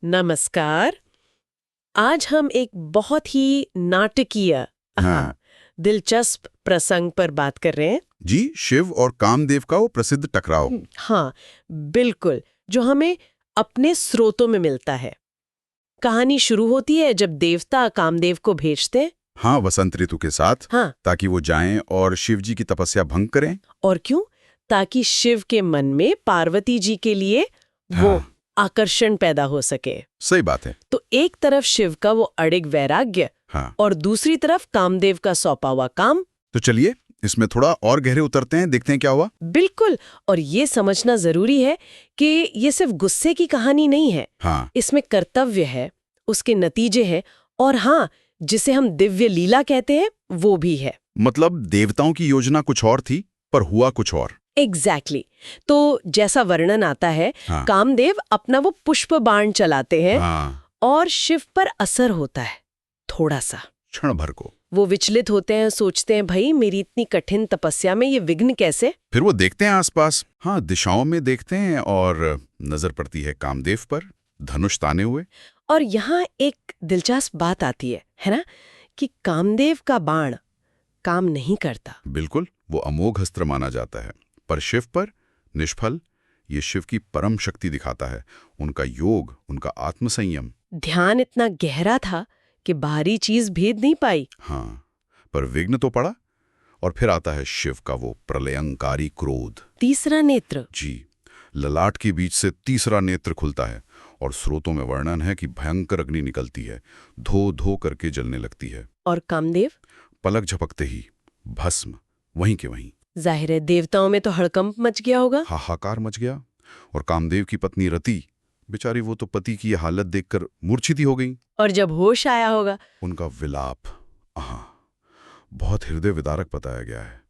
नमस्कार। आज हम एक बहुत ही नाटकीय दिलचस्प प्रसंग पर बात कर रहे हैं। जी, शिव और कामदेव का वो प्रसिद्ध टकराव। हाँ, बिल्कुल, जो हमें अपने स्रोतों में मिलता है। कहानी शुरू होती है जब देवता कामदेव को भेजते हैं। हाँ, वसंत ऋतु के साथ। हाँ, ताकि वो जाएं और शिव जी की तपस्या भंग करें। और क्यों? ताकि शिव के मन में पार्वती जी के लिए वो आकर्षण पैदा हो सके। सही बात है। तो एक तरफ शिव का वो अड़िग वैराग्य, और दूसरी तरफ कामदेव का सौंपा हुआ काम। तो चलिए इसमें थोड़ा और गहरे उतरते हैं, देखते हैं क्या हुआ। बिल्कुल, और ये समझना जरूरी है कि ये सिर्फ गुस्से की कहानी नहीं है। इसमें कर्तव्य है, उसके नतीजे हैं, और हाँ, जिसे हम दिव्य लीला कहते हैं वो भी है। मतलब देवताओं की योजना कुछ और थी पर हुआ कुछ और। एग्जैक्टली। तो जैसा वर्णन आता है, कामदेव अपना वो पुष्प बाण चलाते हैं और शिव पर असर होता है थोड़ा सा, क्षण भर को। वो विचलित होते हैं, सोचते हैं भाई मेरी इतनी कठिन तपस्या में ये विघ्न कैसे। फिर वो देखते हैं आसपास, दिशाओं में देखते हैं और नजर पड़ती है कामदेव पर, धनुष ताने हुए। और यहाँ एक दिलचस्प बात आती है ना, कि कामदेव का बाण काम नहीं करता। बिल्कुल, वो अमोघ अस्त्र माना जाता है, पर शिव पर निष्फल। ये शिव की परम शक्ति दिखाता है, उनका योग, उनका आत्मसंयम। ध्यान इतना गहरा था कि बाहरी चीज भेद नहीं पाई। पर विघ्न तो पड़ा। और फिर आता है शिव का वो प्रलयंकारी क्रोध, तीसरा नेत्र। जी, ललाट के बीच से तीसरा नेत्र खुलता है और स्रोतों में वर्णन है कि भयंकर अग्नि निकलती है, धो धो करके जलने लगती है। और कामदेव पलक झपकते ही भस्म, वहीं के वहीं। जाहिर है देवताओं में तो हड़कंप मच गया होगा, हाहाकार मच गया। और कामदेव की पत्नी रति, बेचारी, वो तो पति की हालत देखकर मूर्छित हो गई। और जब होश आया होगा, उनका विलाप बहुत हृदय विदारक बताया गया है।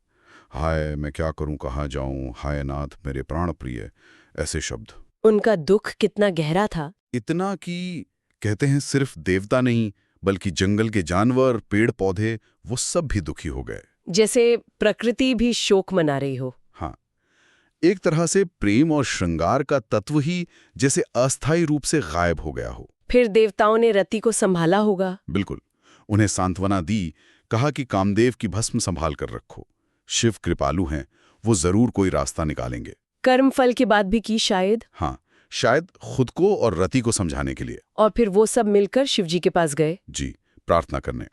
हाय मैं क्या करूं, कहाँ जाऊं, हाय नाथ मेरे प्राण प्रिय, ऐसे शब्द। उनका दुख कितना गहरा था, इतना कि कहते हैं सिर्फ देवता नहीं बल्कि जंगल के जानवर, पेड़ पौधे, वो सब भी दुखी हो गए। जैसे प्रकृति भी शोक मना रही हो। एक तरह से प्रेम और श्रृंगार का तत्व ही जैसे अस्थायी रूप से गायब हो गया हो। फिर देवताओं ने रति को संभाला होगा। बिल्कुल, उन्हें सांत्वना दी, कहा कि कामदेव की भस्म संभाल कर रखो, शिव कृपालु हैं, वो जरूर कोई रास्ता निकालेंगे। कर्म फल की बात भी की शायद। शायद खुद को और रति को समझाने के लिए। और फिर वो सब मिलकर शिवजी के पास गए, जी, प्रार्थना करने।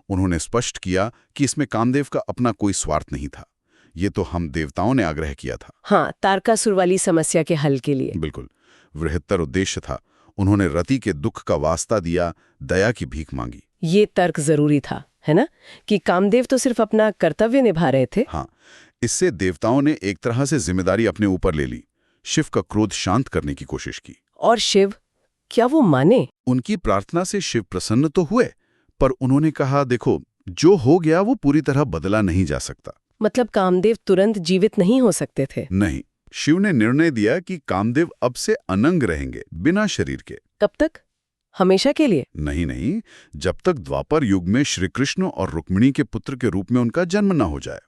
उन्होंने स्पष्ट किया कि इसमें कामदेव का अपना कोई स्वार्थ नहीं था, ये तो हम देवताओं ने आग्रह किया था। तारकासुर वाली समस्या के हल के लिए। बिल्कुल, बृहत्तर उद्देश्य था। उन्होंने रति के दुख का वास्ता दिया, दया की भीख मांगी। ये तर्क जरूरी था, है ना, कि कामदेव तो सिर्फ अपना कर्तव्य निभा रहे थे। इससे देवताओं ने एक तरह से जिम्मेदारी अपने ऊपर ले ली, शिव का क्रोध शांत करने की कोशिश की। और शिव, क्या वो माने? उनकी प्रार्थना से शिव प्रसन्न तो हुए, पर उन्होंने कहा देखो, जो हो गया वो पूरी तरह बदला नहीं जा सकता। मतलब कामदेव तुरंत जीवित नहीं हो सकते थे? नहीं, शिव ने निर्णय दिया कि कामदेव अब से अनंग रहेंगे, बिना शरीर के। कब तक? हमेशा के लिए? नहीं, जब तक द्वापर युग में श्री कृष्ण और रुक्मिणी के पुत्र के रूप में उनका जन्म न हो जाए।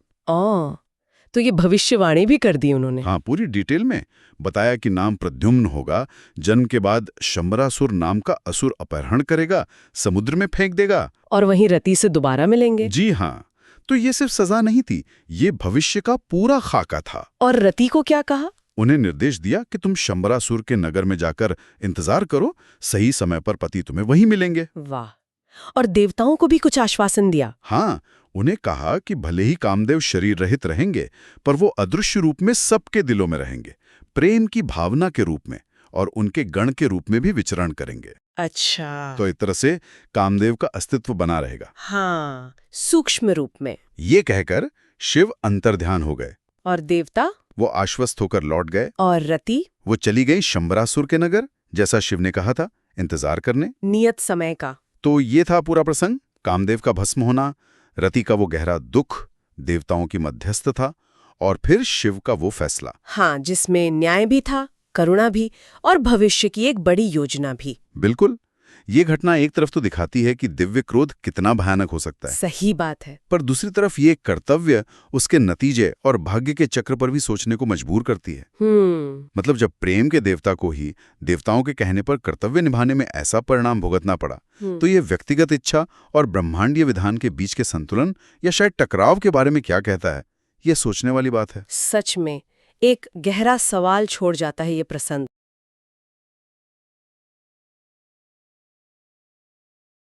तो ये भविष्यवाणी भी कर दी उन्होंने। पूरी डिटेल में बताया कि नाम प्रद्युम्न होगा, जन्म के बाद शंबरासुर नाम का असुर अपहरण करेगा, समुद्र में फेंक देगा, और वहीं रति से दोबारा मिलेंगे। जी हाँ, तो ये सिर्फ सजा नहीं थी, ये भविष्य का पूरा खाका था। और रति को क्या कहा? उन्हें निर्देश दिया कि तुम शंबरासुर के नगर में जाकर इंतजार करो, सही समय पर पति तुम्हें वहीं मिलेंगे। वाह। और देवताओं को भी कुछ आश्वासन दिया। उन्हें कहा कि भले ही कामदेव शरीर रहित रहेंगे, पर वो अदृश्य रूप में सबके दिलों में रहेंगे, प्रेम की भावना के रूप में और उनके गण के रूप में भी विचरण करेंगे। अच्छा, तो इस तरह से कामदेव का अस्तित्व बना रहेगा। सूक्ष्म रूप में। ये कहकर शिव अंतर्ध्यान हो गए। और देवता? वो आश्वस्त होकर लौट गए। और रति? वो चली गई शंबरासुर के नगर, जैसा शिव ने कहा था, इंतजार करने, नियत समय का। तो ये था पूरा प्रसंग, कामदेव का भस्म होना, रति का वो गहरा दुख, देवताओं की मध्यस्थता, और फिर शिव का वो फैसला। जिसमें न्याय भी था, करुणा भी, और भविष्य की एक बड़ी योजना भी। बिल्कुल, ये घटना एक तरफ तो दिखाती है कि दिव्य क्रोध कितना भयानक हो सकता है, सही बात है। पर दूसरी तरफ ये कर्तव्य उसके नतीजे और भाग्य के चक्र पर भी सोचने को मजबूर करती है। मतलब जब प्रेम के देवता को ही देवताओं के कहने पर कर्तव्य निभाने में ऐसा परिणाम भुगतना पड़ा, तो ये व्यक्तिगत इच्छा और ब्रह्मांडीय विधान के बीच के संतुलन या शायद टकराव के बारे में क्या कहता है, ये सोचने वाली बात है। सच में एक गहरा सवाल छोड़ जाता है ये प्रसंग।